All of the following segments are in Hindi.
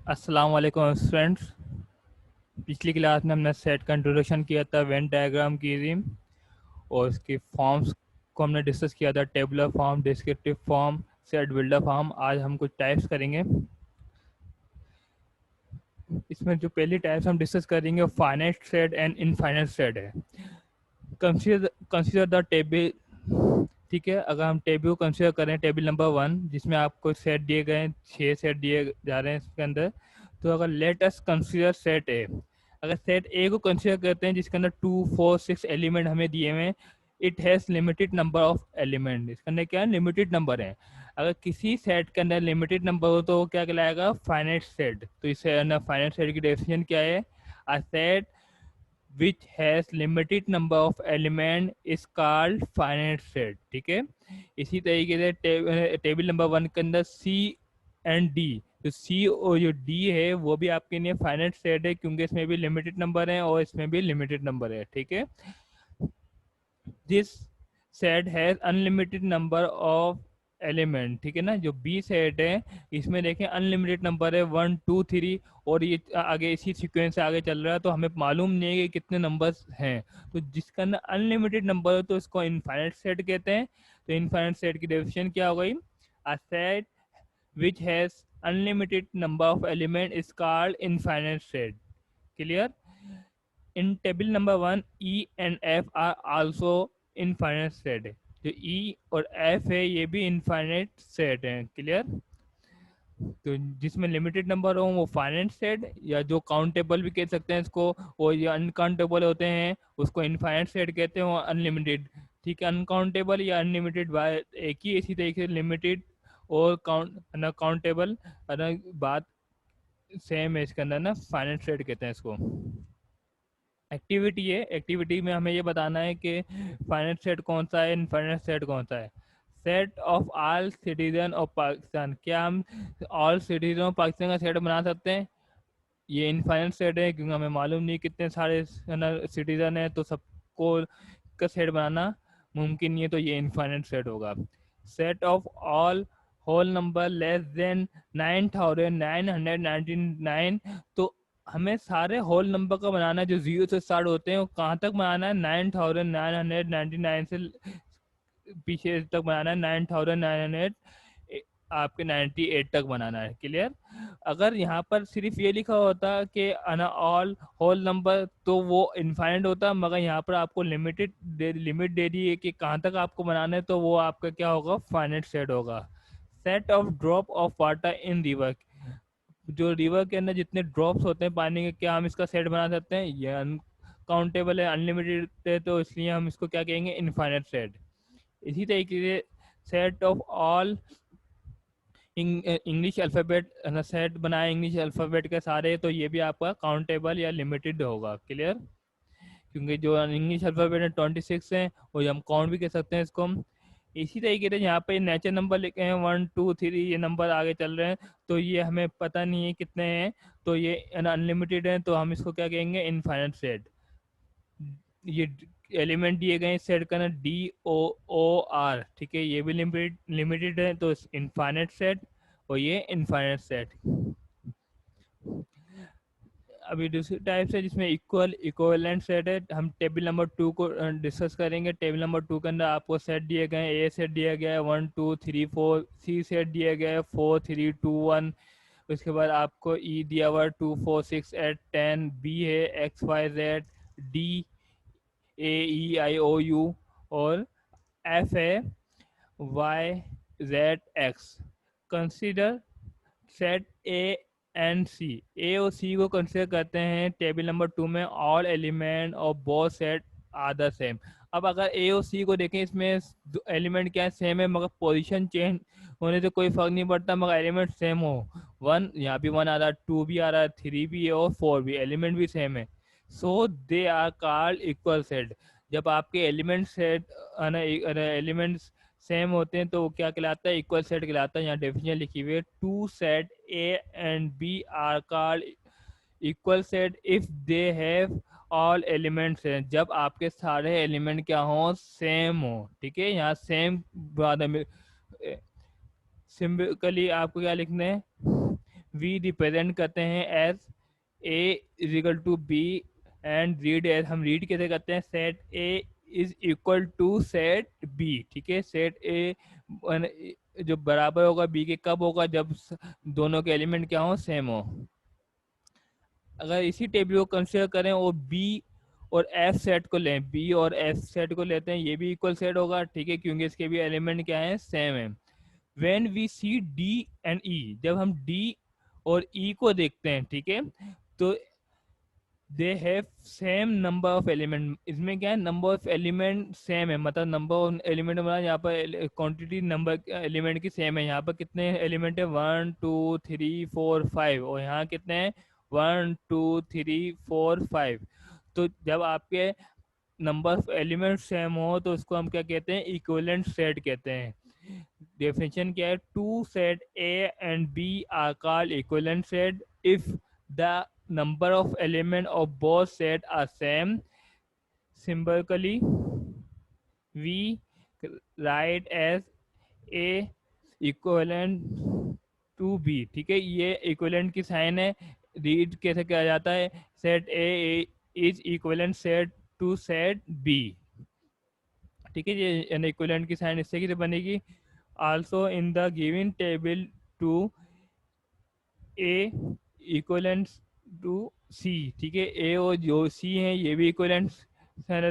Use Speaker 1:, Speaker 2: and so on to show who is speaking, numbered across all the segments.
Speaker 1: अस्सलाम वालेकुम फ्रेंड्स। पिछली क्लास में हमने सेट का इंट्रोडक्शन किया था, वेन डायग्राम की थी और इसके फॉर्म्स को हमने डिस्कस किया था, tabular form, descriptive form, set builder form. आज हम कुछ टाइप्स करेंगे। इसमें जो पहली टाइप्स हम डिस्कस करेंगे वो finite set and infinite set है। Consider the table. ठीक है, अगर हम टेबल को कंसीडर करें, टेबल नंबर 1 जिसमें आपको सेट दिए गए हैं, 6 सेट दिए जा रहे हैं इसके अंदर। तो अगर लेट अस कंसीडर सेट ए, अगर सेट ए को कंसीडर करते हैं जिसके अंदर 2 4 6 एलिमेंट हमें दिए हुए हैं, it has limited number of element. इसके अंदर क्या है, लिमिटेड नंबर है। अगर किसी सेट के अंदर लिमिटेड नंबर हो तो वो क्या कहलाएगा, फाइनाइट सेट। तो इस फाइनाइट सेट की डेफिनेशन क्या है, a set which has limited number of element is called finite set। ठीक है, इसी तरीके से टेबल नंबर 1 के अंदर सी एंड डी, तो सी और जो डी है वो भी आपके लिए फाइनाइट सेट है क्योंकि इसमें भी लिमिटेड नंबर है और इसमें भी लिमिटेड नंबर है। ठीक है, this set has unlimited number of element. ठीक है ना, जो बी सेट है इसमें देखें अनलिमिटेड नंबर है 1 2 3, और ये आगे इसी सीक्वेंस से आगे चल रहा है तो हमें मालूम नहीं है कि कितने नंबर्स हैं। तो जिसका अंदर अनलिमिटेड नंबर हो तो इसको इनफाइनाइट सेट कहते हैं। तो इनफाइनाइट सेट की डेफिनेशन क्या हो गई, a set which has unlimited number of element is called infinite set. Clear. In table number 1 E and F R also infinite set है। जो ई और एफ है ये भी इनफाइनाइट सेट है। क्लियर। तो जिसमें लिमिटेड नंबर हो वो फाइनाइट सेट, या जो काउंटेबल भी कह सकते हैं इसको, और ये अनकाउंटेबल होते हैं उसको इनफाइनाइट सेट कहते हैं, और अनलिमिटेड। ठीक है, अनकाउंटेबल या अनलिमिटेड एक ही, इसी तरीके से लिमिटेड और काउंट अनकाउंटेबल बात सेम है इसके अंदर ना, फाइनाइट सेट कहते हैं इसको। एक्टिविटी है, एक्टिविटी में हमें ये बताना है कि फाइनाइट सेट कौन सा है, इनफाइनाइट सेट कौन सा है। Set of all citizen of Pakistan, क्या हम ऑल सिटीजन ऑफ पाकिस्तान का सेट बना सकते हैं? ये इनफाइनाइट सेट है क्योंकि हमें मालूम नहीं कितने सारे सिटीजन है, तो सबको का सेट बनाना मुमकिन नहीं है, तो ये इनफाइनाइट सेट होगा। Set of all whole number less than 9999, तो हमें सारे होल नंबर का बनाना है जो 0 से स्टार्ट होते हैं, वो कहाँ तक बनाना है, 9999 से पीछे तक बनाना है, 9900 आपके 98 तक बनाना है। क्लियर। अगर यहाँ पर सिर्फ ये लिखा होता कि अना ऑल होल नंबर तो वो इनफाइनाइट होता, मगर यहाँ पर आपको लिमिट दे दी है कि कहाँ तक आपको बनाना है, तो वो आपका क्या होगा, फाइनाइट सेट होगा। Set of drop of water in river, जो रिवर के अंदर जितने ड्रॉप्स होते हैं पानी के, क्या हम इसका सेट बना सकते हैं? ये अनकाउंटेबल है, अनलिमिटेड है, तो इसलिए हम इसको क्या कहेंगे, इनफाइनाइट सेट। इसी तरीके से set of all English alphabet set बनाए इंग्लिश अल्फ़ाबेट के सारे, तो ये भी आपका काउंटेबल या लिमिटेड होगा। क्लियर। क्योंकि जो इंग्लिश अल्फ़ाबेट है 26 है, और हम काउंट भी कर सकते हैं इसको हम। इसी तरीके से यहाँ पे नेचुरल नंबर लिखे हैं 1 2 3, ये नंबर आगे चल रहे हैं, तो ये हमें पता नहीं है कितने हैं, तो ये अनलिमिटेड है, तो हम इसको क्या कहेंगे, इनफाइनाइट सेट। ये एलिमेंट दिए गए सेट का ना DOOR। ठीक है, ये भी लिमिटेड है, तो इनफाइनाइट सेट, और ये इनफाइनाइट सेट। अभी दूसरी टाइप है जिसमें इक्विवेलेंट सेट है, हम टेबल नंबर 2 को डिस्कस करेंगे। टेबल नंबर 2 के अंदर आपको सेट दिए गए हैं, ए सेट दिया गया है 1 2 3 4, सी सेट दिया गया है 4 3 2 1, उसके बाद आपको ई दिया हुआ 2 4 6 8 10, बी है XYZ, डी AEIOU, और एफ है YZX। Consider set A and C, A और सी को कंसिडर करते हैं टेबल नंबर 2 में, ऑल एलिमेंट और both set are the same. अब अगर ए और सी को देखें, इसमें एलिमेंट क्या सेम है, मगर पोजीशन चेंज होने से कोई फर्क नहीं पड़ता, मगर एलिमेंट सेम हो। 1 यहाँ भी 1 आ रहा है, 2 भी आ रहा है, 3 भी है और 4 भी, एलिमेंट भी सेम है, so they are called equal set. जब आपके एलिमेंट सेट एलिमेंट्स सेम होते हैं तो वो क्या कहलाता है, इक्वल सेट कहलाता है। यहाँ डेफिनेशन लिखी हुई है, two set A and B are called equal set if they have all elements हैं, जब आपके सारे एलिमेंट क्या हो, सेम हो। ठीक है, यहाँ सेम बाद में सिंबली आपको क्या लिखना है, वी रिप्रेजेंट करते हैं as A is equal to B and read as, हम रीड कैसे करते हैं, set A is equal to set B. ठीक है, सेट ए जो बराबर होगा बी के कब होगा, जब दोनों के एलिमेंट क्या हो, सेम हो। अगर इसी टेबल को कंसिडर करें और बी और एफ सेट को लें, बी और एफ सेट को लेते हैं, ये भी इक्वल सेट होगा। ठीक है, क्योंकि इसके भी एलिमेंट क्या है, सेम है। When we see D and E, जब हम डी और ई को देखते हैं, ठीक है, तो they have same number of element. इसमें क्या है, नंबर ऑफ एलिमेंट सेम है, मतलब नंबर ऑफ एलिमेंट मतलब यहाँ पर क्वांटिटी नंबर एलिमेंट की सेम है। यहाँ पर कितने एलिमेंट है, 1 2 3 4 5, और यहाँ कितने हैं, 1 2 3 4 5। तो जब आपके नंबर ऑफ एलिमेंट सेम हो तो उसको हम क्या कहते हैं, इक्विवेलेंट सेट कहते हैं। डेफिनेशन क्या है, two set A and B are called equivalent set if the number of element of both set are same. Symbolically we write as a equivalent to b। ठीक है, ये इक्विवेलेंट की साइन है। रीड कैसे किया जाता है, set A is equivalent set to set B. ठीक है, ये इक्विवेलेंट की साइन इससे कैसे बनेगी, also in the given table to A equivalent to C. ठीक है, ए और जो सी हैं ये भी इक्विवेलेंट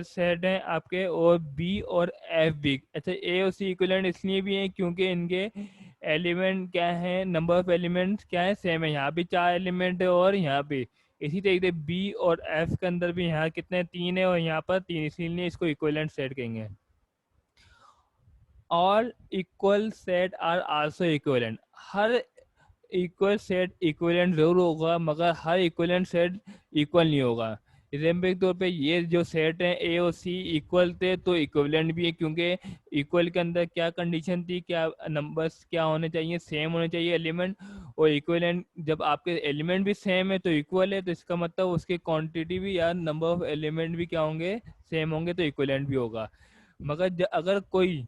Speaker 1: सेट हैं आपके, और बी और एफ भी। अच्छा, ए और सी इक्विवेलेंट इसलिए भी हैं क्योंकि इनके एलिमेंट क्या है, नंबर ऑफ एलिमेंट्स क्या है, सेम है। यहाँ भी 4 एलिमेंट है और यहाँ भी। इसी तरीके से बी और एफ के अंदर भी यहाँ कितने, 3 है और यहाँ पर 3, इसीलिए इसको इक्विवेलेंट सेट कहेंगे। All equal set are also equivalent, हर इक्वल सेट इक्विवेलेंट जरूर होगा, मगर हर इक्विवेलेंट सेट इक्वल नहीं होगा। एग्जाम्पल के तौर पे ये जो सेट है ए और सी इक्वल थे तो इक्विवेलेंट भी है, क्योंकि इक्वल के अंदर क्या कंडीशन थी, क्या नंबर्स क्या होने चाहिए, सेम होने चाहिए एलिमेंट। और इक्विवेलेंट जब आपके एलिमेंट भी सेम है तो इक्वल है, तो इसका मतलब उसकी क्वांटिटी भी या नंबर ऑफ एलिमेंट भी क्या होंगे, सेम होंगे, तो इक्विवेलेंट भी होगा। मगर अगर कोई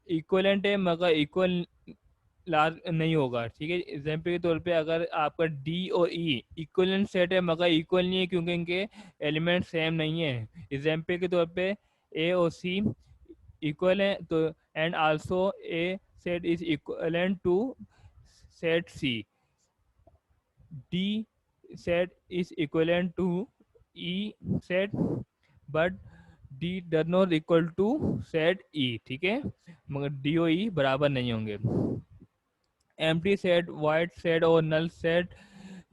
Speaker 1: इक्वलेंट है मगर इक्वल लार्ज नहीं होगा। ठीक है, एग्जाम्पल के तौर पे अगर आपका डी और ई इक्वलेंट सेट है मगर इक्वल नहीं है क्योंकि इनके एलिमेंट सेम नहीं है। एग्जाम्पल के तौर पे ए और सी इक्वल है तो and also A set is equivalent to set C, D set is equivalent to E set, but D does not equal to set E. ठीक है, मगर डी और ई बराबर नहीं होंगे। एम्प्टी सेट, वाइड सेट और नल सेट,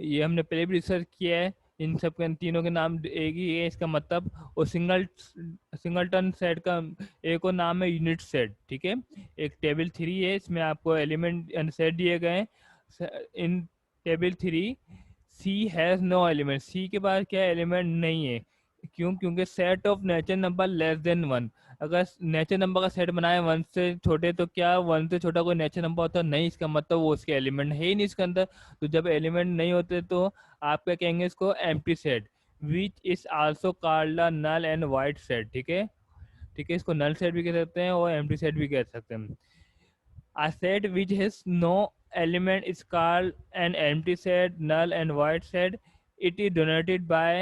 Speaker 1: ये हमने पहले भी रिसर्च किया है। इन सब के तीनों के नाम एक ही है इसका मतलब। और सिंगलटन सेट का एक और नाम है यूनिट सेट। ठीक है, एक टेबल 3 है, इसमें आपको एलिमेंट सेट दिए गए हैं। In table 3 C has no element, C के पास क्या एलिमेंट नहीं है। क्यों, क्योंकि set of natural number less than 1। अगर नेचुरल नंबर का सेट बनाए 1 से छोटे तो क्या 1 से छोटा कोई नेचुरल नंबर होता नहीं, इसका मतलब वो उसके एलिमेंट है ही नहीं इसके अंदर। तो जब एलिमेंट नहीं होते तो आप क्या कहेंगे इसको, empty set, which is also called a null and void set. ठीक है, ठीक है, इसको नल सेट भी कह सकते हैं और एम्प्टी सेट भी कह सकते हैं। A set which has no element is called an empty set, null and void set. It is denoted by,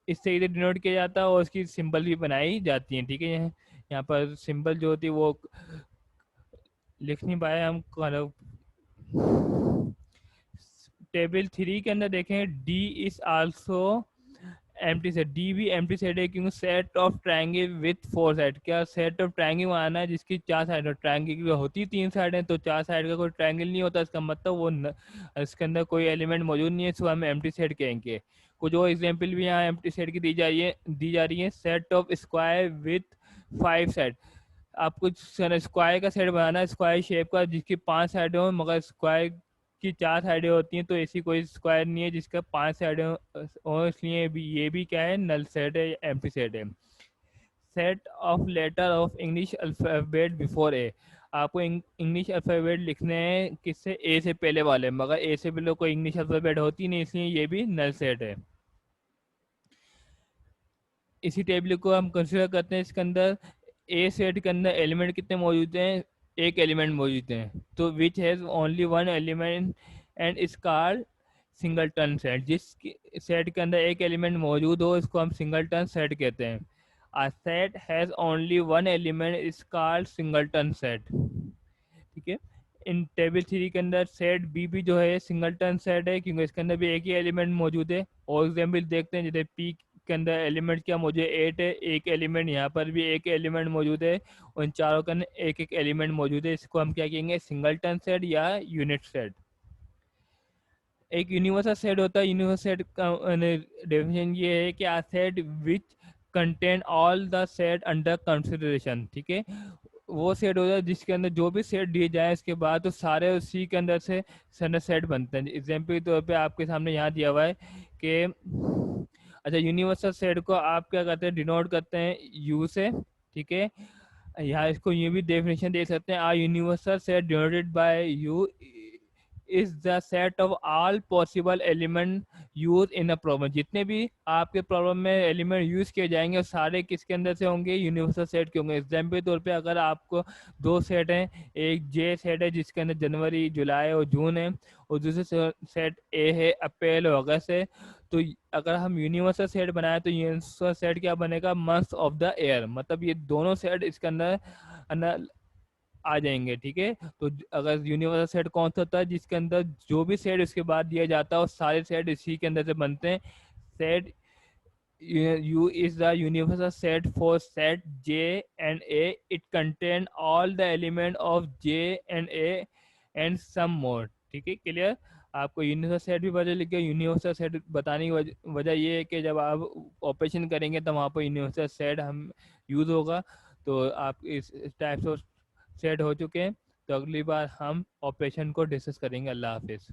Speaker 1: इससे इसे डिनोट किया जाता है और उसकी सिंबल भी बनाई जाती है। ठीक है, यहाँ पर सिंबल जो होती है वो लिख नहीं पाए हम। टेबल 3 के अंदर देखें, D is also empty set, D भी एम्प्टी सेट है क्योंकि set of triangle with 4 side. क्या सेट ऑफ ट्रायंगल आना है जिसकी 4 साइड, ट्रायंगल की होती 3 साइड है तो 4 साइड का कोई ट्रायंगल नहीं होता, इसका मतलब वो इसके अंदर कोई एलिमेंट मौजूद नहीं है, इसको हम एम्प्टी सेट कहेंगे। कुछ और एग्जाम्पल भी यहाँ एम्प्टी सेट की दी जा रही है। Set of square with 5 side, आप कुछ स्क्वायर का सेट बनाना है, स्क्वायर शेप का जिसकी 5 साइड हो, मगर स्क्वायर की 4 साइडें होती हैं, तो ऐसी कोई स्क्वायर नहीं है जिसका 5 साइडें हो, इसलिए भी ये भी क्या है, नल सेट है, एम्प्टी सेट है। Set of letter of English alphabet before A, आपको इंग्लिश अल्फाबेट लिखने हैं किससे, ए से पहले वाले, मगर ए से पहले कोई इंग्लिश अल्फाबेट होती नहीं, इसलिए ये भी नल सेट है। इसी टेबल को हम कंसिडर करते हैं, इसके अंदर ए सेट के अंदर एलिमेंट कितने मौजूद हैं, एक एलिमेंट मौजूद है, तो which has only one element and is called singleton set. जिस सेट के अंदर एक एलिमेंट मौजूद हो इसको हम सिंगलटन सेट कहते हैं। A set has only one element is called singleton set। ठीक है। इन टेबल थ्री के अंदर सेट बी भी जो है सिंगलटन सेट है क्योंकि इसके अंदर भी एक ही एलिमेंट मौजूद है। और एग्जाम्पल देखते हैं, जैसे पी के अंदर एलिमेंट क्या मौजूद है, 8 है। एक एलिमेंट यहाँ पर भी एक एलिमेंट मौजूद है। उन चारों के अंदर एक एक एलिमेंट मौजूद है। इसको हम क्या कहेंगे, सिंगलटन सेट या यूनिट सेट। एक यूनिवर्सल सेट होता है। यूनिवर्सल सेट का डेफिनेशन ये है कि a set which contain all the set under consideration. ठीक है। वो सेट होता है जिसके अंदर जो भी सेट दिए जाए इसके बाद तो सारे उसी के अंदर से सेट बनते हैं। एग्जाम्पल के तौर पे आपके सामने यहाँ दिया हुआ है कि अच्छा, यूनिवर्सल सेट को आप क्या करते हैं, डिनोट करते हैं यू से। ठीक है। यहाँ इसको ये भी डेफिनेशन दे सकते हैं, a universal set denoted by U is the set of all possible element use in a problem. जितने भी आपके प्रॉब्लम में एलिमेंट यूज किए जाएंगे सारे किसके अंदर से होंगे, यूनिवर्सल सेट के होंगे। एग्जाम्पल के तौर पे अगर आपको दो सेट हैं, एक जे सेट है जिसके अंदर जनवरी जुलाई और जून है, और दूसरे सेट ए है अप्रैल और अगस्त है। तो अगर हम यूनिवर्सल सेट बनाए तो यूनिवर्सल सेट क्या बनेगा, मंथ्स ऑफ द ईयर। मतलब ये दोनों सेट इसके अंदर आ जाएंगे। ठीक है। तो अगर यूनिवर्सल सेट कौन सा होता है, जिसके अंदर जो भी सेट उसके बाद दिया जाता है वो सारे सेट इसी के अंदर से बनते हैं। Set U is the universal set for set J and A. It contain all the element of J and A and some more। ठीक है, क्लियर। आपको यूनिवर्सल सेट भी पता लग गया। यूनिवर्सल सेट बताने की वजह ये है कि जब आप ऑपरेशन करेंगे तो वहाँ पर यूनिवर्सल सेट हम यूज़ होगा। तो आप इस टाइप से सेट हो चुके हैं। तो अगली बार हम ऑपरेशन को डिस्कस करेंगे। अल्लाह हाफिज़।